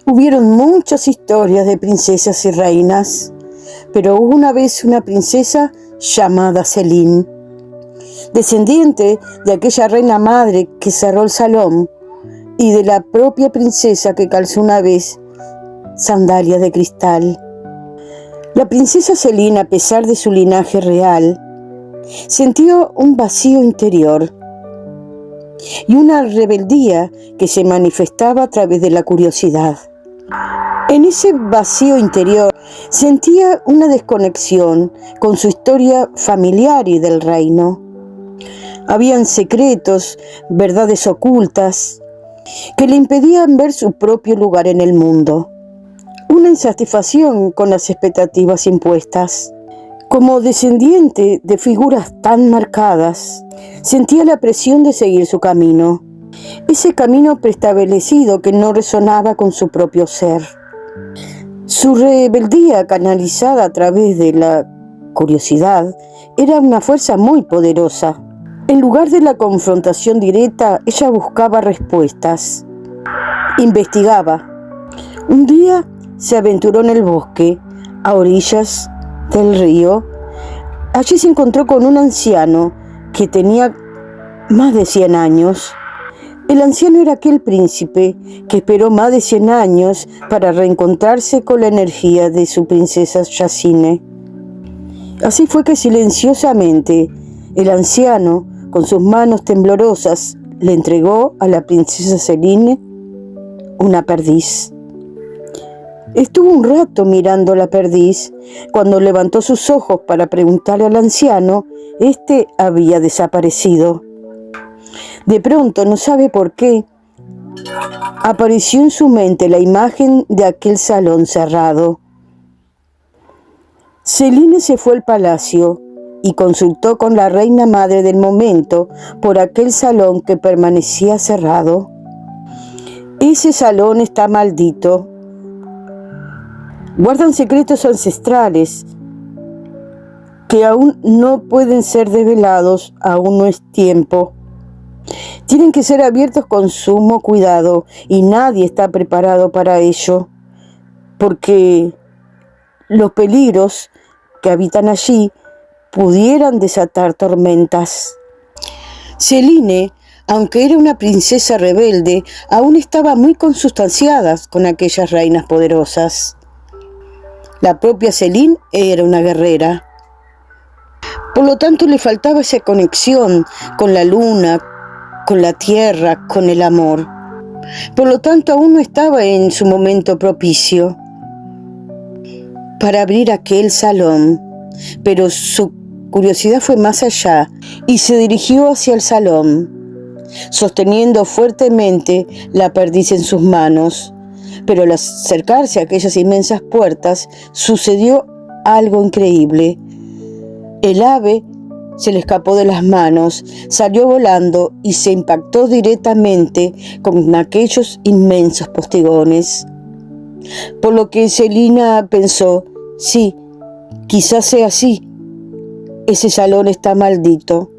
Hubieron muchas historias de princesas y reinas, pero hubo una vez una princesa llamada Selene, descendiente de aquella reina madre que cerró el salón y de la propia princesa que calzó una vez sandalias de cristal. La princesa Selene, a pesar de su linaje real, sintió un vacío interior y una rebeldía que se manifestaba a través de la curiosidad. En ese vacío interior sentía una desconexión con su historia familiar y del reino. Habían secretos, verdades ocultas, que le impedían ver su propio lugar en el mundo. Una insatisfacción con las expectativas impuestas. Como descendiente de figuras tan marcadas, sentía la presión de seguir su camino. Ese camino preestablecido que no resonaba con su propio ser. Su rebeldía, canalizada a través de la curiosidad, era una fuerza muy poderosa. En lugar de la confrontación directa, ella buscaba respuestas. Investigaba. Un día se aventuró en el bosque, a orillas del río. Allí se encontró con un anciano que tenía más de 100 años. El anciano era aquel príncipe que esperó más de 100 años para reencontrarse con la energía de su princesa Yasine. Así fue que silenciosamente el anciano, con sus manos temblorosas, le entregó a la princesa Selene una perdiz. Estuvo un rato mirando la perdiz. Cuando levantó sus ojos para preguntarle al anciano, éste había desaparecido. De pronto, no sabe por qué, apareció en su mente la imagen de aquel salón cerrado. Selene se fue al palacio y consultó con la reina madre del momento por aquel salón que permanecía cerrado. Ese salón está maldito. Guardan secretos ancestrales que aún no pueden ser desvelados, aún no es tiempo. Tienen que ser abiertos con sumo cuidado y nadie está preparado para ello, porque los peligros que habitan allí pudieran desatar tormentas. Selene, aunque era una princesa rebelde, aún estaba muy consustanciada con aquellas reinas poderosas. La propia Selene era una guerrera. Por lo tanto, le faltaba esa conexión con la luna, con la tierra, con el amor. Por lo tanto, aún no estaba en su momento propicio para abrir aquel salón. Pero su curiosidad fue más allá y se dirigió hacia el salón, sosteniendo fuertemente la perdiz en sus manos. Pero al acercarse a aquellas inmensas puertas, sucedió algo increíble. El ave se le escapó de las manos, salió volando y se impactó directamente con aquellos inmensos postigones. Por lo que Selene pensó, sí, quizás sea así, ese salón está maldito.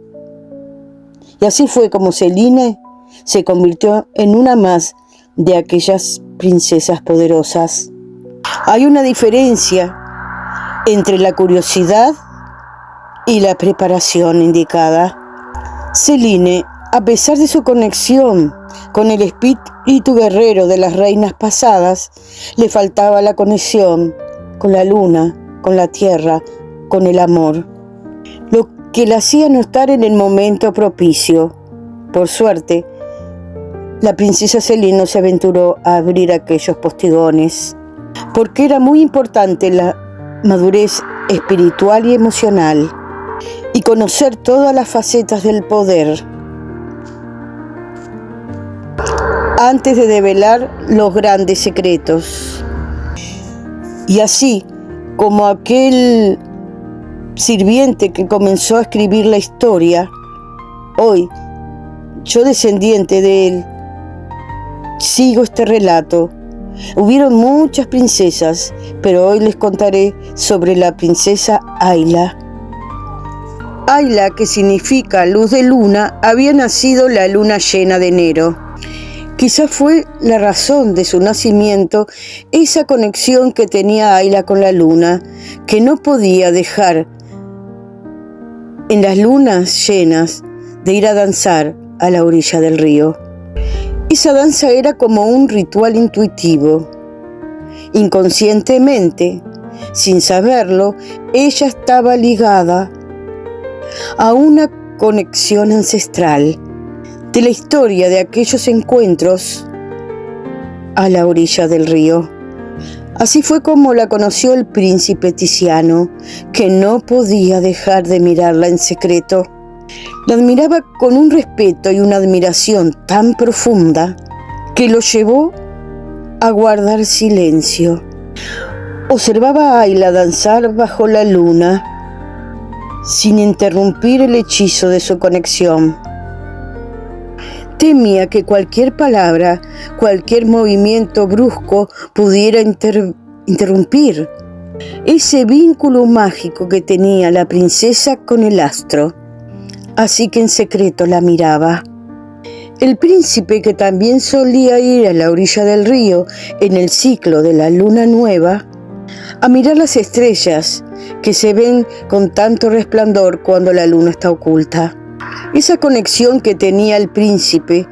Y así fue como Selene se convirtió en una más de aquellas princesas poderosas. Hay una diferencia entre la curiosidad y la preparación indicada. Selene, a pesar de su conexión con el espíritu guerrero de las reinas pasadas, le faltaba la conexión con la luna, con la tierra, con el amor, lo que la hacía no estar en el momento propicio. Por suerte, la princesa Selene no se aventuró a abrir aquellos postigones, porque era muy importante la madurez espiritual y emocional, y conocer todas las facetas del poder antes de develar los grandes secretos. Y así como aquel sirviente que comenzó a escribir la historia, hoy, yo descendiente de él, sigo este relato. Hubieron muchas princesas, pero hoy les contaré sobre la princesa Ayla. Ayla, que significa luz de luna, había nacido la luna llena de enero, Quizás fue la razón de su nacimiento esa conexión que tenía Ayla con la luna, que no podía dejar en las lunas llenas de ir a danzar a la orilla del río. Esa danza era como un ritual intuitivo. Inconscientemente, sin saberlo, ella estaba ligada a una conexión ancestral de la historia de aquellos encuentros a la orilla del río. Así fue como la conoció el príncipe Tiziano, que no podía dejar de mirarla en secreto. La admiraba con un respeto y una admiración tan profunda que lo llevó a guardar silencio. Observaba a Ayla danzar bajo la luna, sin interrumpir el hechizo de su conexión. Temía que cualquier palabra, cualquier movimiento brusco pudiera interrumpir ese vínculo mágico que tenía la princesa con el astro. Así que en secreto la miraba. El príncipe, que también solía ir a la orilla del río en el ciclo de la luna nueva, a mirar las estrellas que se ven con tanto resplandor cuando la luna está oculta. Esa conexión que tenía el príncipe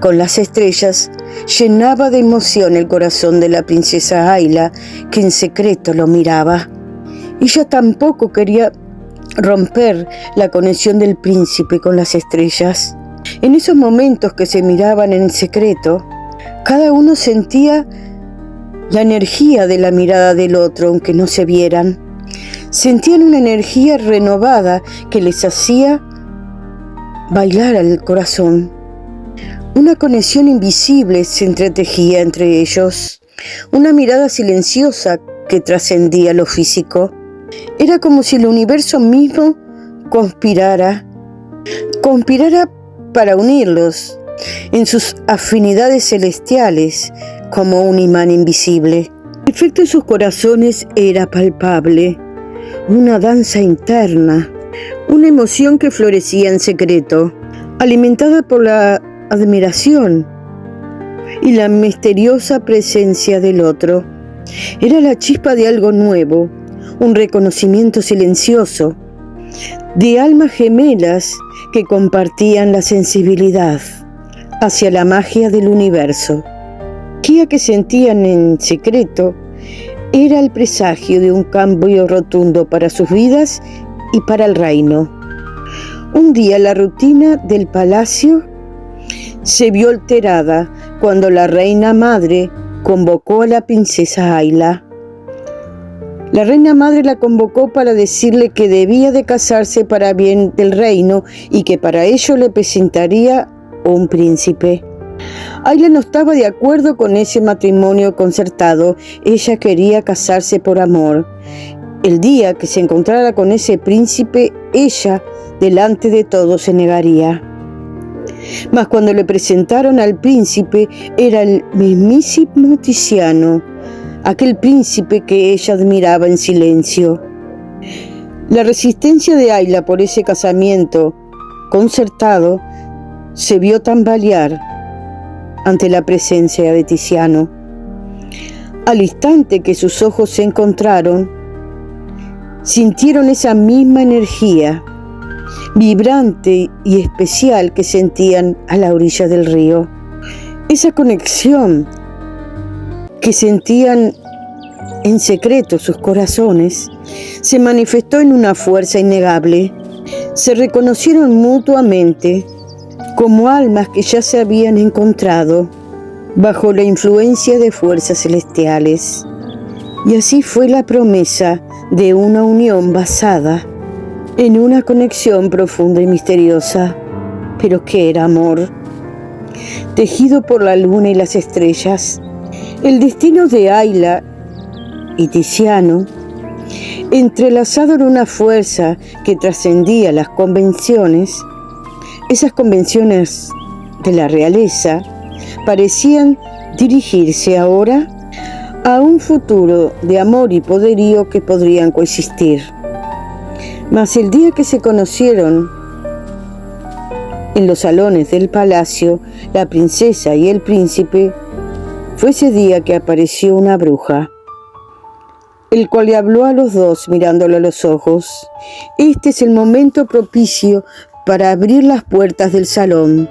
con las estrellas llenaba de emoción el corazón de la princesa Ayla, que en secreto lo miraba. Ella tampoco quería romper la conexión del príncipe con las estrellas. En esos momentos que se miraban en secreto, cada uno sentía la energía de la mirada del otro, aunque no se vieran. Sentían una energía renovada que les hacía bailar al corazón. Una conexión invisible se entretejía entre ellos, una mirada silenciosa que trascendía lo físico. Era como si el universo mismo conspirara para unirlos en sus afinidades celestiales como un imán invisible. El efecto en sus corazones era palpable, una danza interna, una emoción que florecía en secreto, alimentada por la admiración y la misteriosa presencia del otro. Era la chispa de algo nuevo, un reconocimiento silencioso, de almas gemelas que compartían la sensibilidad hacia la magia del universo. La energía que sentían en secreto era el presagio de un cambio rotundo para sus vidas y para el reino. Un día la rutina del palacio se vio alterada cuando la reina madre convocó a la princesa Ayla. La reina madre la convocó para decirle que debía de casarse para bien del reino y que para ello le presentaría un príncipe. Ayla no estaba de acuerdo con ese matrimonio concertado. Ella quería casarse por amor. El día que se encontrara con ese príncipe, ella, delante de todos, se negaría. Mas cuando le presentaron al príncipe, era el mismísimo Tiziano, aquel príncipe que ella admiraba en silencio. La resistencia de Ayla por ese casamiento concertado se vio tambalear ante la presencia de Tiziano. Al instante que sus ojos se encontraron, sintieron esa misma energía vibrante y especial que sentían a la orilla del río. Esa conexión que sentían en secreto sus corazones se manifestó en una fuerza innegable. Se reconocieron mutuamente como almas que ya se habían encontrado bajo la influencia de fuerzas celestiales. Y así fue la promesa de una unión basada en una conexión profunda y misteriosa. Pero ¿qué era amor? Tejido por la luna y las estrellas, el destino de Ayla y Tiziano, entrelazado en una fuerza que trascendía las convenciones. Esas convenciones de la realeza parecían dirigirse ahora a un futuro de amor y poderío que podrían coexistir. Mas el día que se conocieron en los salones del palacio, la princesa y el príncipe, fue ese día que apareció una bruja, el cual le habló a los dos mirándolo a los ojos. Este es el momento propicio para abrir las puertas del salón.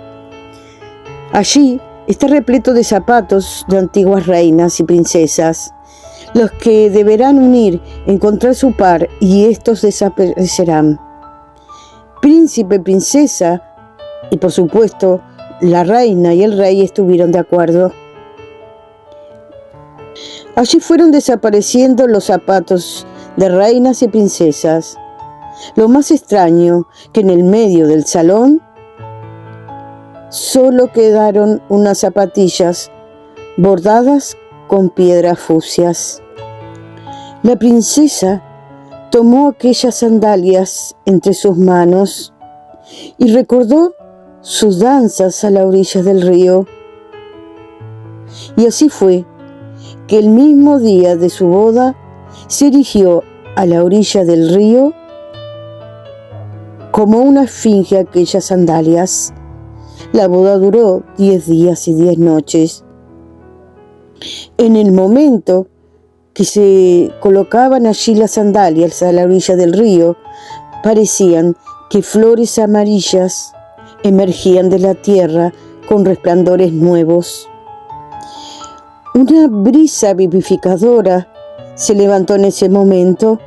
Allí está repleto de zapatos de antiguas reinas y princesas, los que deberán unir, encontrar su par, y estos desaparecerán. Príncipe, princesa y por supuesto la reina y el rey estuvieron de acuerdo. Allí fueron desapareciendo los zapatos de reinas y princesas. Lo más extraño, que en el medio del salón solo quedaron unas zapatillas bordadas con piedras fucsias. La princesa tomó aquellas sandalias entre sus manos y recordó sus danzas a la orilla del río. Y así fue que el mismo día de su boda se erigió a la orilla del río como una esfinge aquellas sandalias. La boda duró 10 días y 10 noches. En el momento que se colocaban allí las sandalias a la orilla del río, parecían que flores amarillas emergían de la tierra con resplandores nuevos. Una brisa vivificadora se levantó en ese momento,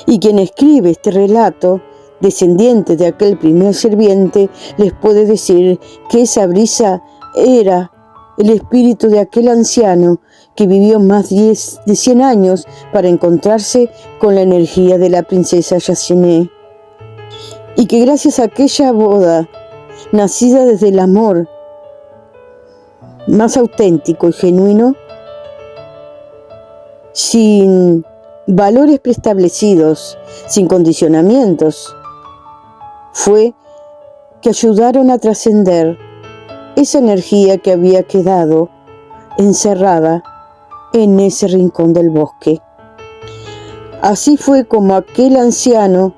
y quien escribe este relato, descendiente de aquel primer sirviente, les puede decir que esa brisa era el espíritu de aquel anciano que vivió más de 100 años para encontrarse con la energía de la princesa Yaciné, y que gracias a aquella boda, nacida desde el amor más auténtico y genuino, sin valores preestablecidos, sin condicionamientos, fue que ayudaron a trascender esa energía que había quedado encerrada en ese rincón del bosque. Así fue como aquel anciano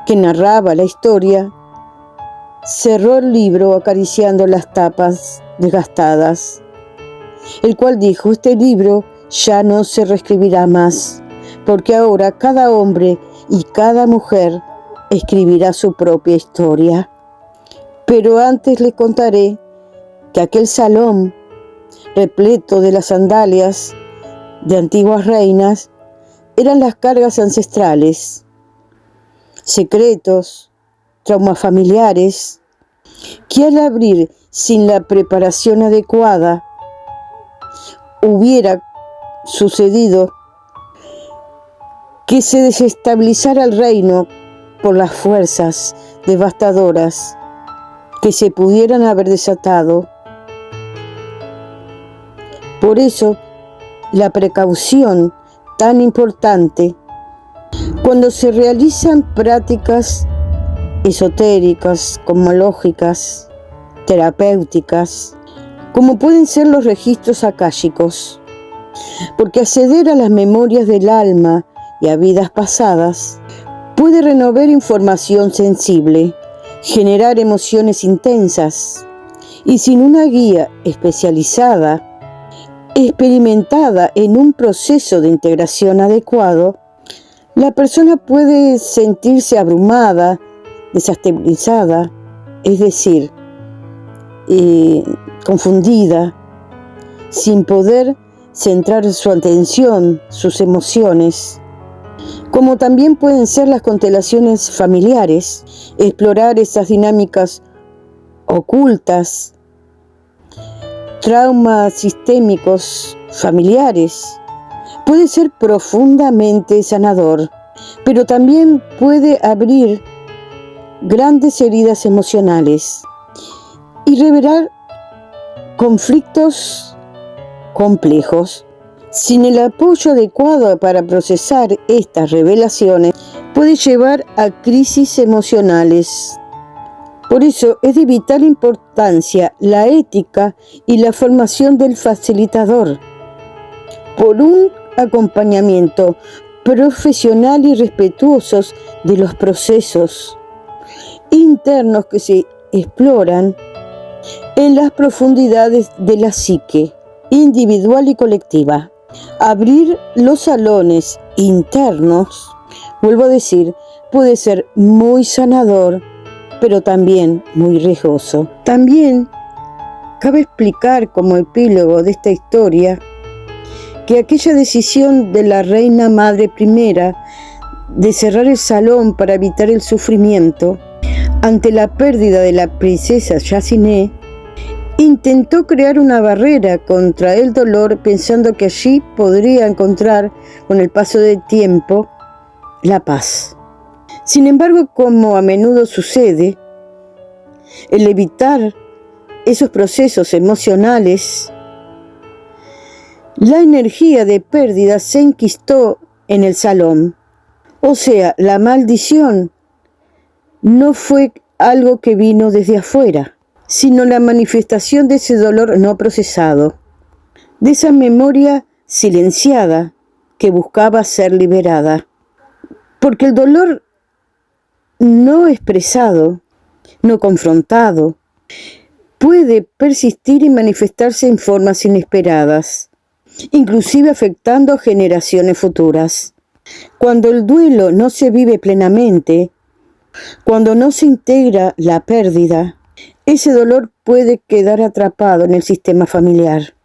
que narraba la historia cerró el libro acariciando las tapas desgastadas, el cual dijo: este libro ya no se reescribirá más, porque ahora cada hombre y cada mujer escribirá su propia historia. Pero antes les contaré que aquel salón repleto de las sandalias de antiguas reinas eran las cargas ancestrales, secretos, traumas familiares, que al abrir sin la preparación adecuada hubiera sucedido que se desestabilizara el reino por las fuerzas devastadoras que se pudieran haber desatado. Por eso, la precaución tan importante cuando se realizan prácticas esotéricas, cosmológicas, terapéuticas, como pueden ser los registros akáshicos, porque acceder a las memorias del alma y a vidas pasadas puede renovar información sensible, generar emociones intensas, y sin una guía especializada, experimentada en un proceso de integración adecuado, la persona puede sentirse abrumada, desestabilizada, es decir, confundida, sin poder centrar su atención, sus emociones. Como también pueden ser las constelaciones familiares, explorar esas dinámicas ocultas, traumas sistémicos familiares. Puede ser profundamente sanador, pero también puede abrir grandes heridas emocionales y revelar conflictos complejos. Sin el apoyo adecuado para procesar estas revelaciones, puede llevar a crisis emocionales. Por eso es de vital importancia la ética y la formación del facilitador, por un acompañamiento profesional y respetuosos de los procesos, internos que se exploran en las profundidades de la psique, individual y colectiva. Abrir los salones internos, vuelvo a decir, puede ser muy sanador, pero también muy riesgoso. También cabe explicar como epílogo de esta historia que aquella decisión de la reina madre primera de cerrar el salón para evitar el sufrimiento ante la pérdida de la princesa Yaciné, intentó crear una barrera contra el dolor pensando que allí podría encontrar, con el paso del tiempo, la paz. Sin embargo, como a menudo sucede, el evitar esos procesos emocionales, la energía de pérdida se enquistó en el salón. O sea, la maldición no fue algo que vino desde afuera, sino la manifestación de ese dolor no procesado, de esa memoria silenciada que buscaba ser liberada. Porque el dolor no expresado, no confrontado, puede persistir y manifestarse en formas inesperadas, inclusive afectando a generaciones futuras. Cuando el duelo no se vive plenamente, cuando no se integra la pérdida, ese dolor puede quedar atrapado en el sistema familiar.